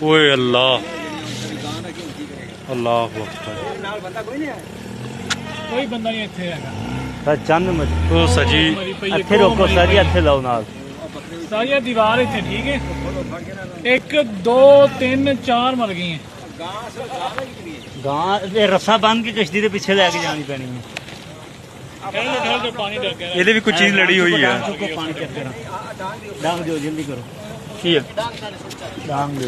ओए अल्लाह अल्लाह कोई बंदा नहीं इत्थे हैगा चंद तो सजी इत्थे रोको सर जी इत्थे लाओ नाल सारी दीवार इत्थे ठीक है 1 2 3 4 मर गई हैं गां रस्सा बंद के कश्ती के पीछे लैके जानी पैनी है ठहर पानी डर गया ये भी कुछ चीज लड़ी हुई है पानी चेक करो डांग दो जल्दी करो की है डांग दे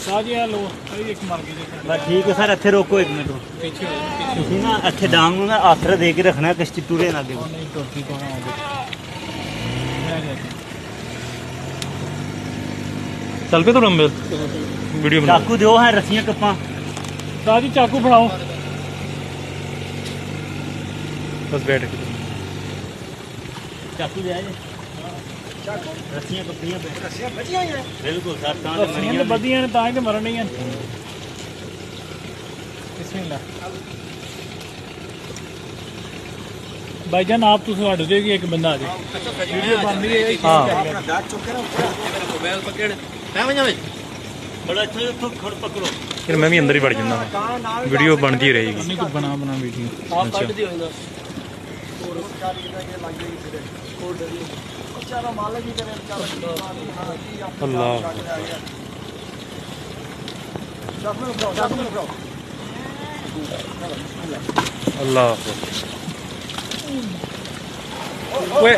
साजी आ लो एक मर गई बस ठीक है सर इत्थे रोको 1 मिनट पीछे तुसीं ना इत्थे डांग नूं ना आसरा दे के रखना कश्ती टुरे ना दे नहीं टोटी कौन आगे चल पे तो लंबे वीडियो बना चाकू दो है रस्सियां कप्पा साजी चाकू फड़ाओ बस बैठ के चाकू ले आए चाकू रस्सियां कप्पियां पे रस्सियां बचियां हैं बिल्कुल सर तां रस्सियां तो बदियां ने तां ही ते मरन नहीं बिस्मिल्लाह भाईजान आप तुम हट जाएगी एक बंदा आ जाए वीडियो बन रही है हाँ अपना बैग चुक के ना मोबाइल पकड़ बड़ा अच्छा तो खड़ पकड़ो फिर मैं भी अंदर ही बढ़ जाना वीडियो बनती रहेगी नहीं कुछ बना वीडियो आप कट दियो ना अल्लाह अल्लाह ओए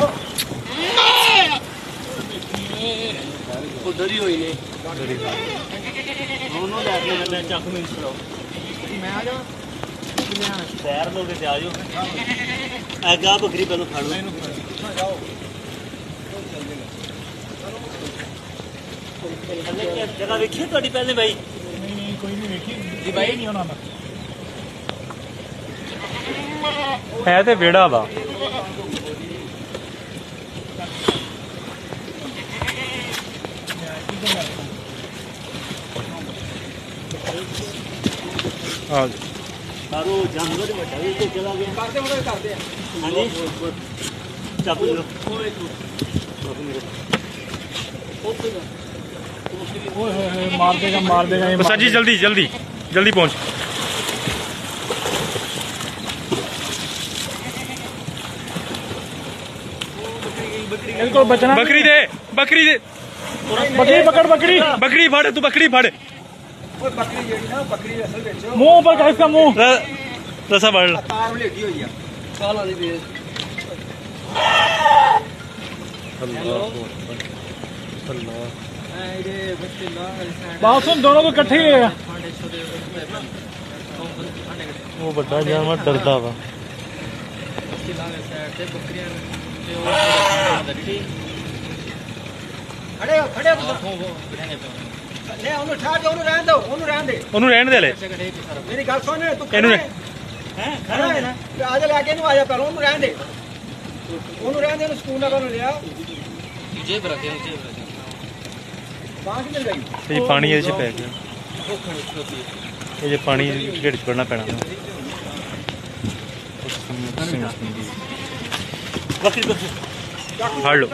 डरी हुई ने दोनों लेके मैं चाकू में इसरो मैं आ जा पैर लोगे ते आ जाओ आगा बकरी पहले फाड़ लो जाओ जगह देखिए ਤੁਹਾਡੀ ਪਹਿਲੇ भाई नहीं कोई नहीं देखी जी भाई नहीं होना है ते वेड़ा वा सारो जानवर बचा के चला गया करते हैं हां जी चाकू लो ओए मार देगा ये सजी जल्दी जल्दी जल्दी पहुंच इनको बचना बकरी दे बकरी पकड़ बकरी फाड़ तू बकरी फाड़ मुंह पर का इसका मुंह रसा फाड़ ला बात सुन दोनों को इकट्ठे ही है वो बड़ा जानवर डरदा वा ਉਹਨੂੰ ਰਹਿਣ ਦੇ ਲੈ मेरी गल सुन तू ਇਹਨੂੰ हैं खड़ा है ना आज लेके नु आया पर ओनु रहन दे स्कूल ना कर लिया जेब रखे बांस मिल गई ਇਹ ਪਾਣੀ ਇਹਦੇ ਚ ਪੈ ਗਿਆ ਇਹ ਜੇ ਪਾਣੀ ਢਿੱਡ ਚ ਪੜਨਾ ਪੈਣਾ ਫੜ ਲਓ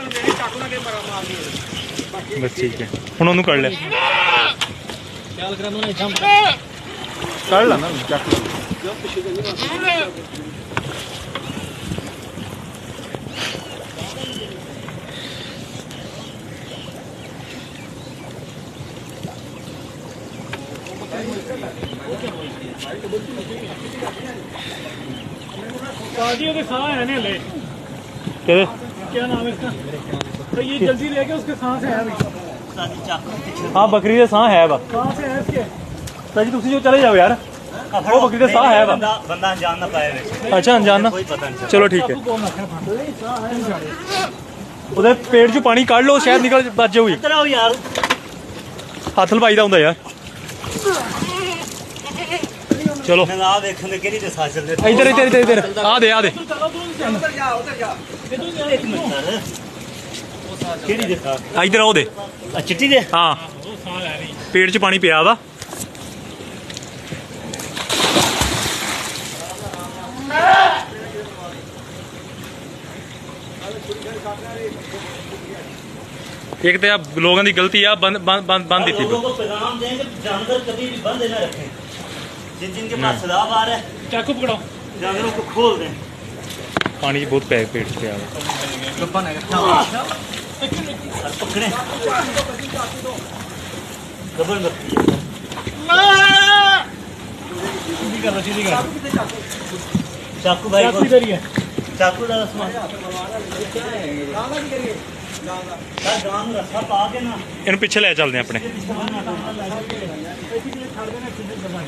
ਬਸ ਠੀਕ ਹੈ ਹੁਣ ਉਹਨੂੰ ਕੱਢ ਲੈ ख्याल करा उन्होंने जंप ਕੱਢ ਲਾ ਨਾ ਚੱਕ ਲਾ शादी के साह है ना ले ਕਿਹਦੇ क्या नाम है इसका तो ये जल्दी लेके उसके सांस है अभी ਹਾਂ ਬੱਕਰੀ ਦੇ ਸਾਹ ਹੈ ਵਾ कहाँ से है इसके ਸਾਜੀ ਤੁਸੀਂ ਜੋ ਚਲੇ ਜਾਓ ਯਾਰ ਉਹ ਬੱਕਰੀ ਦੇ ਸਾਹ ਹੈ ਵਾ बंदा अनजान ना पाए ਅੱਛਾ ਅਣਜਾਨ ਨਾ कोई पता नहीं ਚਲੋ ਠੀਕ ਹੈ ਉਹਦੇ ਪੇਟ 'ਚੋਂ ਪਾਣੀ ਕੱਢ ਲਓ ਸ਼ਾਇਦ ਨਿਕਲ ਬਚ ਜਾਊਗੀ इधर आओ यार ਹੱਥ ਲਵਾਈ ਦਾ ਹੁੰਦਾ ਯਾਰ ਚਲੋ ना देखने के लिए साथ चल रहे ਇੱਧਰ ਇੱਧਰ ਇੱਧਰ ਇੱਧਰ ਆ ਦੇ उधर जा एक मिनट सर केड़ी देखा ਇੱਧਰ ਆਓ ਦੇ चिट्टी दे ਹਾਂ ਪੇਟ 'ਚ ਪਾਣੀ ਪਿਆ ਵਾ ਇੱਕ ਤੇ ਆ ਲੋਕਾਂ ਦੀ ਗਲਤੀ ਆ ਬੰਦ ਦਿੱਤੀ लोगों को पैगाम देंगे जानवर कभी भी बंद न रखें जिनके पास सैलाब आ रहा है ਚਾਕੂ ਪਕੜੋ जानवरों को खोल दें ਪਾਣੀ 'ਚ ਬਹੁਤ ਪੇਟ 'ਚ ਪਿਆ ਵਾ। और पकड़े खबर रखिए ਸਿੱਧੀ ਕਰ ਸਿੱਧੀ ਕਰ चाकू भाई ਚਾਕੂ को ਇਧਰ ਹੀ ਹੈ चाकू डाला सामान गांव में रस्सा पा के ना ਇਹਨੂੰ ਪਿੱਛੇ ਲੈ ਚੱਲਦੇ ਆ ਆਪਣੇ। ਇੱਥੇ ਜਿਹੜੇ ਖੜਦੇ ਨੇ ਕਿੱਥੇ ਜਗ੍ਹਾ